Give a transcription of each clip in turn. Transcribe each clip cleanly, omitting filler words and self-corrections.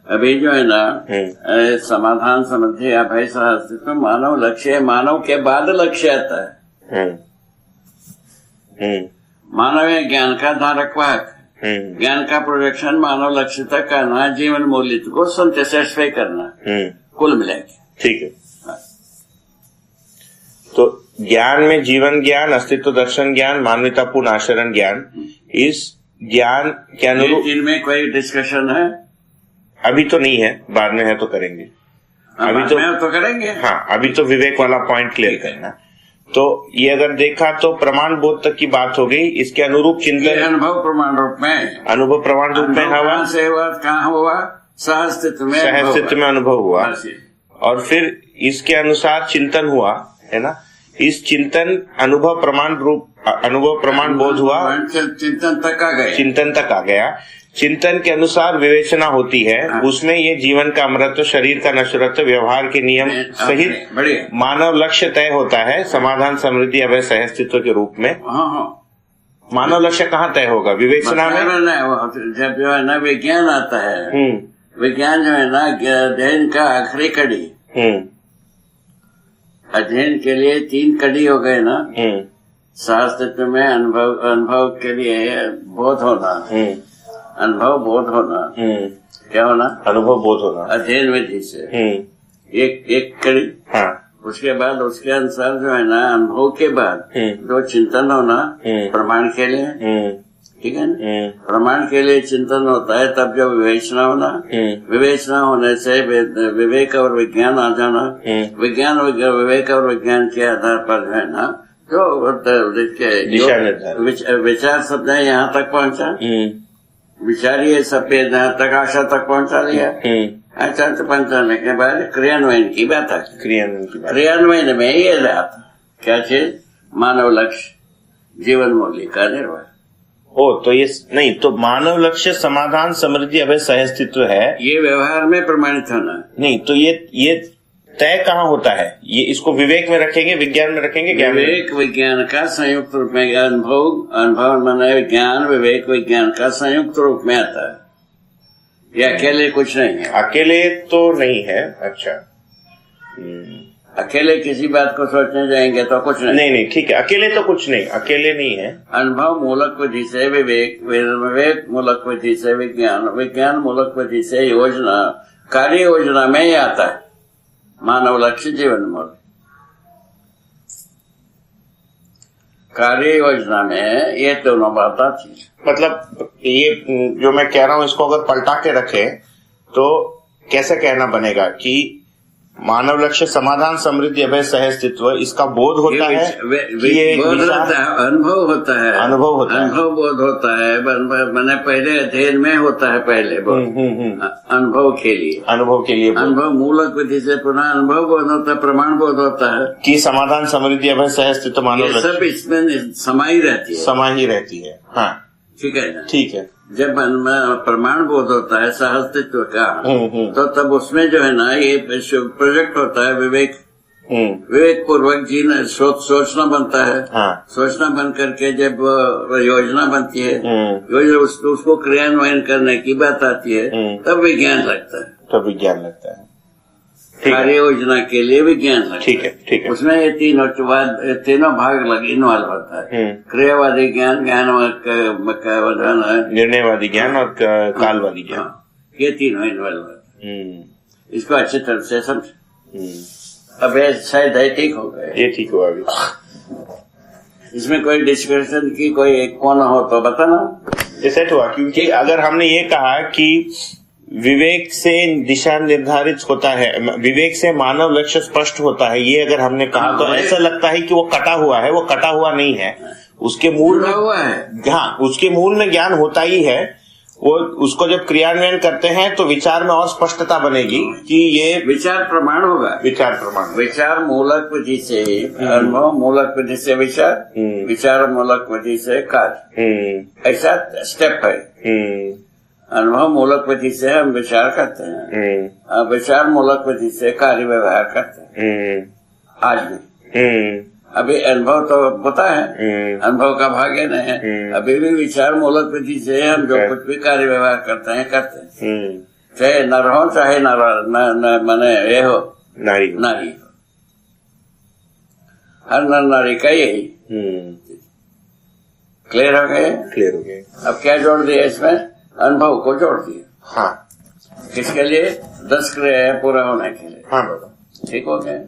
अभी जो है ना समाधान समृद्धि अभय सह अस्तित्व मानव लक्ष्य है, मानव के बाद लक्ष्य आता है। मानव है ज्ञान का धारक वाहक, ज्ञान का प्रोजेक्शन मानव लक्ष्य तक करना, जीवन मूल्य को सेटिस्फाई करना, कुल मिला के। ठीक है। तो ज्ञान में जीवन ज्ञान, अस्तित्व दर्शन ज्ञान, मानवतापूर्ण आचरण ज्ञान, इस ज्ञान के अनुरूप इनमें कोई डिस्कशन है? अभी तो नहीं है, बाद में है तो करेंगे। अभी तो करेंगे। हाँ, अभी तो विवेक वाला पॉइंट क्लियर करना। तो ये अगर देखा तो प्रमाण बोध तक की बात हो गई। इसके अनुरूप चिंतन अनुभव प्रमाण रूप में, अनुभव प्रमाण रूप में हुआ, कहाँ हुआ? सहअस्तित्व में अनुभव हुआ, और फिर इसके अनुसार चिंतन हुआ, है ना। इस चिंतन अनुभव प्रमाण बोध हुआ, चिंतन तक आ गया। चिंतन के अनुसार विवेचना होती है, उसमें ये जीवन का अमृत, शरीर का नश्वरत्व, व्यवहार के नियम सहित मानव लक्ष्य तय होता है, समाधान समृद्धि अभय सहअस्तित्व के रूप में। मानव लक्ष्य कहाँ तय होगा? विवेचना में। जब जो है ना विज्ञान आता है, विज्ञान जो है ना अध्ययन का आखिरी कड़ी, अध्ययन के लिए 3 कड़ी हो गए ना। सहअस्तित्व में अनुभव के लिए बोध होना, अनुभव बोध होना, क्या होना? अनुभव बोध होना, अध्ययन विधि से एक कड़ी। उसके बाद उसके अनुसार जो है ना अनुभव के बाद जो चिंतन होना प्रमाण के लिए, ठीक है ना। प्रमाण के लिए चिंतन होता है, तब जो विवेचना होना, विवेचना होने से विवेक और विज्ञान आ जाना, विज्ञान विवेक और विज्ञान के आधार पर जो है ना जो विचार शब्द है यहाँ तक पहुँचा, विचारिए सब जहाँ तक आशा तक पहुँचा लिया। अच्छा, तो पहुँचाने के बाद क्रियान्वयन की बात है। क्रियान्वयन में ये आता क्या चीज? मानव लक्ष्य, जीवन मूल्य का निर्वाह। तो ये नहीं, तो मानव लक्ष्य समाधान समृद्धि अभय सहअस्तित्व है, ये व्यवहार में प्रमाणित होना नहीं। तो ये तय कहाँ होता है? ये इसको विवेक में रखेंगे, विज्ञान में रखेंगे? विवेक विज्ञान का संयुक्त रूप में, अनुभव माने ज्ञान विवेक विज्ञान का संयुक्त रूप में आता है। ये अकेले कुछ नहीं है, अकेले तो नहीं है। अच्छा, अकेले किसी बात को सोचने जाएंगे तो कुछ नहीं, ठीक है, अकेले तो कुछ नहीं, अकेले नहीं है। अनुभव मूलक विधि से विवेक, विवेक मूलक विधि से विज्ञान, विज्ञान मूलक विधि से योजना, कार्य योजना में ही आता है मानव लक्ष्य जीवन मूल्य। कार्य योजना में ये दोनों बात आती है। मतलब ये जो मैं कह रहा हूँ, इसको अगर पलटा के रखें तो कैसे कहना बनेगा कि मानव लक्ष्य समाधान समृद्धि अभय सहअस्तित्व, इसका बोध होता है, अनुभव होता है, अनुभव बोध होता है। मैंने पहले अध्ययन में होता है, पहले अनुभव के लिए अनुभव मूलक विधि से पुनः अनुभव बोध होता है, प्रमाण बोध होता है कि समाधान समृद्धि अभय सहअस्तित्व मानव लक्ष्य सब इसमें समाई रहती है। हाँ, ठीक है ना। ठीक है। जब प्रमाण बोध होता है सहअस्तित्व का, तो तब उसमें जो है ना ये प्रोजेक्ट होता है विवेक, विवेक पूर्वक जीना, सोचना बनता है। सोचना बन करके जब योजना बनती है, योजना उसको क्रियान्वयन करने की बात आती है, तब विज्ञान लगता है। कार्य योजना के लिए विज्ञान लगता है। ठीक है। उसमें ये तीनों भाग इन्वॉल्व होता है। क्रियावादी ज्ञान, निर्णयवादी ज्ञान और कालवादी ज्ञान, ये तीनों इन्वॉल्व होते हैं। इसको अच्छी तरह से समझ। अब शायद ठीक हो गए, ये ठीक हुआ। अभी इसमें कोई डिस्कशन की कोई एक कोना हो तो बताना। ये सेट हुआ, क्योंकि अगर हमने ये कहा कि विवेक से दिशा निर्धारित होता है, विवेक से मानव लक्ष्य स्पष्ट होता है, ये अगर हमने कहा तो ऐसा लगता है कि वो कटा हुआ है। वो कटा हुआ नहीं है, उसके मूल में हुआ है। हाँ, उसके मूल में ज्ञान होता ही है। वो उसको जब क्रियान्वयन करते हैं तो विचार में और स्पष्टता बनेगी कि ये विचार प्रमाण होगा। विचार मूलक विधि से अनुभव, मूलक विधि से विचार मूलक विधि से कार्य, ऐसा स्टेप है। अनुभव मूलक विधि से हम विचार करते हैं, विचार मूलक विधि से कार्य व्यवहार करते हैं। आज भी अभी अनुभव तो पता है, अनुभव का भाग है नहीं, अभी भी विचार मूलक विधि से हम जो कुछ भी कार्य व्यवहार करते हैं। चाहे नर हो चाहे माने ये हो नारी हो, हर नर नारी का यही। क्लियर हो गए? क्लियर हो गए। अब क्या जोड़ दिया इसमें? अनुभव को जोड़ दिया। हाँ, किसके लिए? 10 क्रिया पूरा होने के लिए। हाँ बाबा, ठीक हो गए।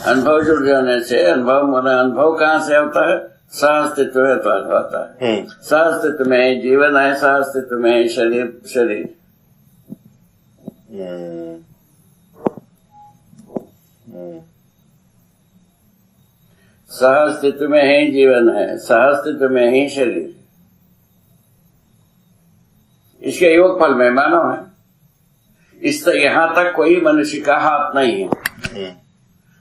अनुभव जुड़ जाने से अनुभव कहाँ से होता है? सहअस्तित्व होता है। सहअस्तित्व में जीवन है, सहअस्तित्व में शरीर। सहअस्तित्व में ही जीवन है, सहअस्तित्व में ही शरीर। इसके योग फल में मानव है। इस यहाँ तक कोई मनुष्य का हाथ नहीं है।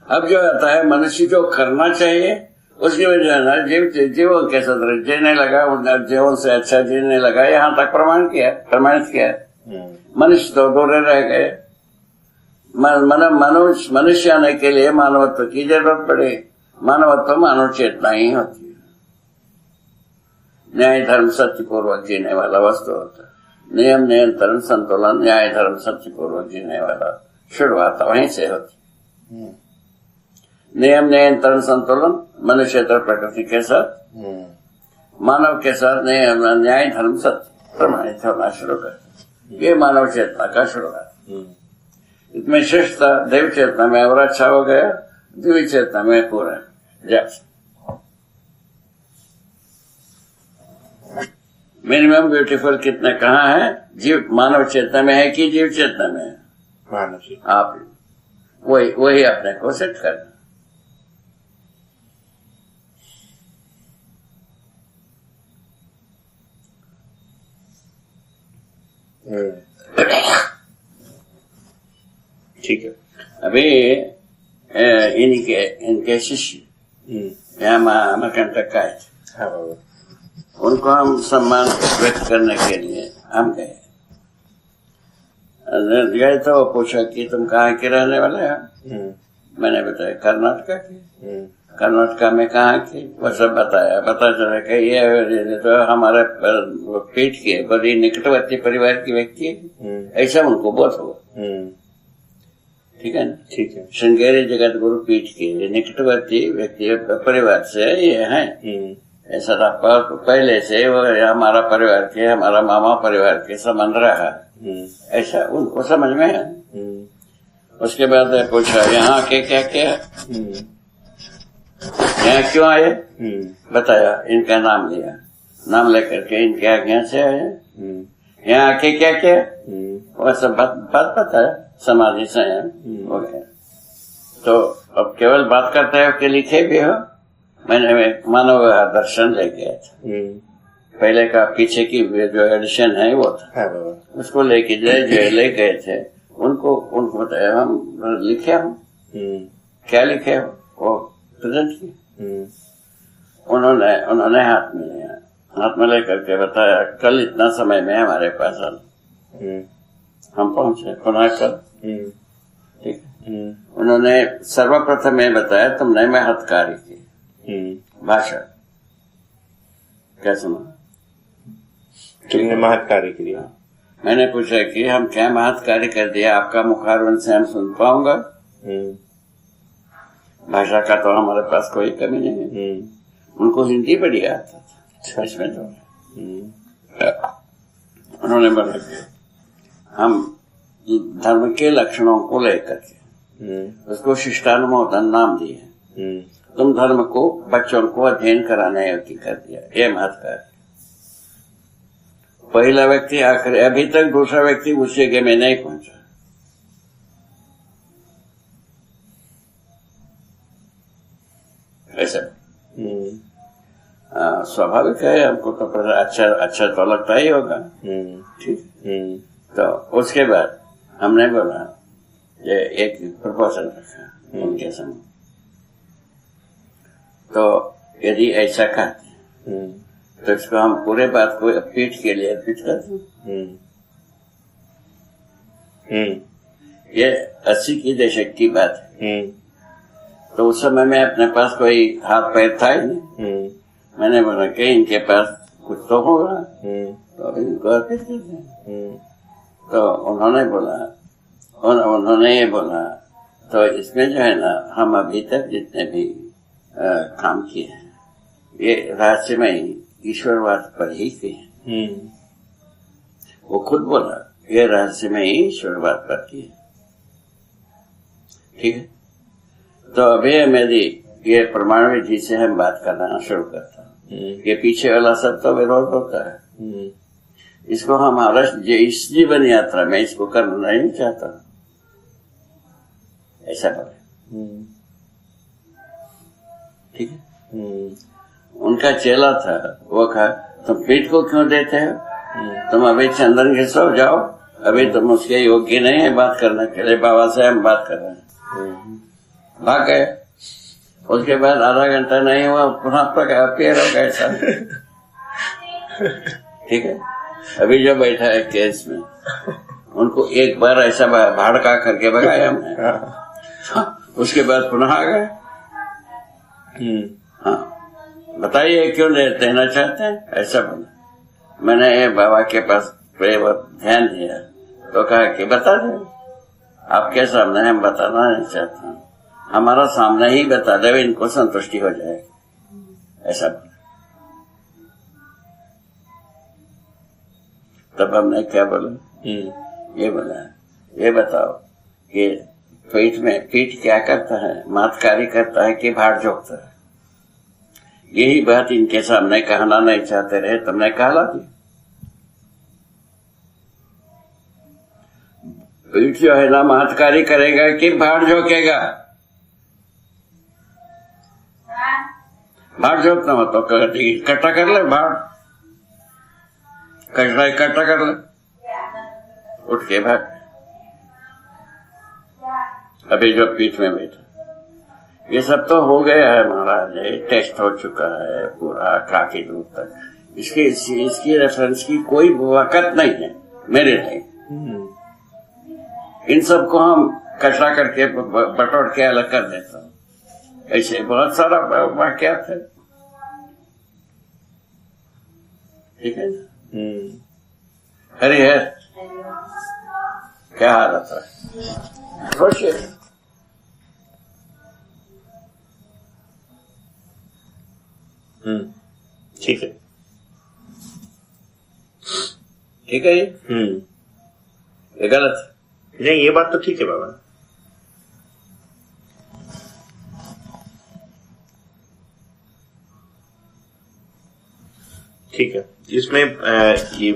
अब जो आता है मनुष्य जो करना चाहिए उसकी वजह ना जीवन के साथ जीने लगा, जीवन से अच्छा जीने लगा, यहाँ तक प्रमाणित किया। मनुष्य तो दूर रह गए। मनुष्य आने के लिए मानवत्व की जरूरत पड़े। मानवत्व मानव चेतना ही होती है। न्याय धर्म सत्य पूर्वक जीने वाला वस्तु होता है। नियम नियंत्रण संतुलन न्याय धर्म सत्य पूर्वक जीने वाला शुरुआत वहीं से होती। नियम नियंत्रण संतुलन मनुष्य प्रकृति के साथ, मानव के साथ न्याय धर्म सत्य प्रमाणित होना शुरू कर। ये मानव चेतना का शुरुआत। इसमें श्रेष्ठता देव चेतना में और अच्छा हो गया, दिव्य चेतना में पूरा। मिनिमम ब्यूटीफुल कितने कहाँ है? जीव मानव चेतना में है कि जीव चेतना में है? मानव चेतना। आप वही अपने को सेट करना। ठीक है। अभी इनके शिष्य यहाँ मकंटक का है, उनको हम सम्मान व्यक्त करने के लिए हम गए तो पूछा कि तुम कहाँ के रहने वाले हो? मैंने बताया कर्नाटका के। कर्नाटका में कहाँ की? वो सब बताया। पता चला कि ये तो हमारे पीठ के बड़ी निकटवर्ती परिवार की व्यक्ति है, ऐसा उनको बोध हुआ। ठीक है ना? ठीक है। श्रृंगेरी जगत गुरु पीठ के निकटवर्ती व्यक्ति परिवार से ये है, ऐसा था। पहले से वो हमारा परिवार के, हमारा मामा परिवार के संबंध रहा, ऐसा उनको समझ में है। उसके बाद पूछा यहाँ के क्या क्या, यहाँ क्यों आए? बताया, इनका नाम लिया। नाम लेकर के इनके आज्ञा से आए। यहाँ आके क्या क्या, वो सब बात बताया। समाधि संयम हो गया। तो अब केवल बात करते हो कि लिखे भी हो? मैंने मानव दर्शन ले गया था। पहले का पीछे की जो एडिशन है वो था, उसको लेके ले गए थे। उनको बताया हम लिखे हो। क्या लिखे हो? वो प्रेजेंट की। उन्होंने हाथ में लिया। हाथ में लेकर के बताया, कल इतना समय में हमारे पास आना। हम पहुंचे पुनः कल। ठीक है। उन्होंने सर्वप्रथम ये बताया, तुमने महत्कारी की भाषा क्या सुना? तुमने महत्कारी किया। मैंने पूछा कि हम क्या महत्कारी कर दिया, आपका मुखारवन से हम सुन पाऊंगा? भाषा का तो हमारे पास कोई कमी नहीं है। उनको हिंदी बड़ी आता था इसमें तो। उन्होंने बोला हम धर्म के लक्षणों को लेकर के उसको शिष्टानुमोदन नाम दिए। तुम धर्म को बच्चों को अध्ययन कराने योग्य कर दिया। ये महत्कार। पहला व्यक्ति आखिर, अभी तक दूसरा व्यक्ति उस जगह में नहीं पहुंचा। ऐसा स्वाभाविक है, हमको तो अच्छा तो लगता ही होगा। ठीक। तो उसके बाद हमने बोला, ये एक प्रपोजल रखा उनके सामने। तो यदि ऐसा कहते तो इसको हम पूरे बात को पीठ के लिए अर्पित करते। ये 80 की दशक की बात है। तो उस समय में अपने पास कोई हाथ पैर था ही नहीं। मैंने बोला कि इनके पास कुछ तो होगा, तो इनको अर्पित करते हैं। तो उन्होंने बोला, उन्होंने ये बोला, तो इसमें जो है ना, हम अभी तक जितने भी काम किए हैं ये रहस्यमय ईश्वरवाद पर ही किए हैं। वो खुद बोला ये रहस्यमय ईश्वरवाद पर किए। ठीक है, तो अभी मेरी ये प्रमाण विधि से हम बात करना शुरू करता हूँ। ये पीछे वाला सब तो विरोध होता है, इसको हमारा इस जीवन यात्रा में इसको करना नहीं चाहता, ऐसा बोले। ठीक है, उनका चेला था, वो कहा तुम पीठ को क्यों देते हो, तुम अभी चंदन के सो जाओ, अभी तुम उसके योग्य नहीं है बात करने के लिए, बाबा से हम बात कर रहे हैं। भाग गए। उसके बाद आधा घंटा नहीं हुआ, पुनः पेड़ हो गए सब। ठीक है, अभी जो बैठा है केस में, उनको एक बार ऐसा भाड़का करके भगाया हमने, उसके बाद पुनः आ गए। हाँ, बताइए क्यों देना चाहते हैं, ऐसा बोला। मैंने बाबा के पास ध्यान दिया तो कहा कि बता दे, आपके सामने हम बताना नहीं चाहते, हमारा सामने ही बता दे, इनको संतुष्टि हो जाएगी, ऐसा बोला। तब हमने क्या बोला, ये बोला, ये बताओ कि पीठ क्या करता है, मातकारी करता है कि भाड़ झोंकता है। यही बात इनके सामने कहना नहीं चाहते रहे, तुमने कहला दी। पीठ जो है ना मातकारी करेगा कि भाड़ झोंकेगा। भाड़ झोंकना हो तो इकट्ठा कर ले, भाड़ कचरा इकट्ठा कर ले, उठ के भाग। अभी जो पीठ में बैठा, ये सब तो हो गया है महाराज, ये टेस्ट हो चुका है पूरा काफी दूर तक, इसकी रेफरेंस की कोई वक़्त नहीं है मेरे लिए। इन सबको हम कचरा करके बटोर के अलग कर देता हूँ, ऐसे बहुत सारा वाक्यात है। ठीक है, हरिहर क्या हालत है, खुश है? ठीक है, ठीक है। ये गलत नहीं, ये बात तो ठीक है बाबा। ठीक है, इसमें ये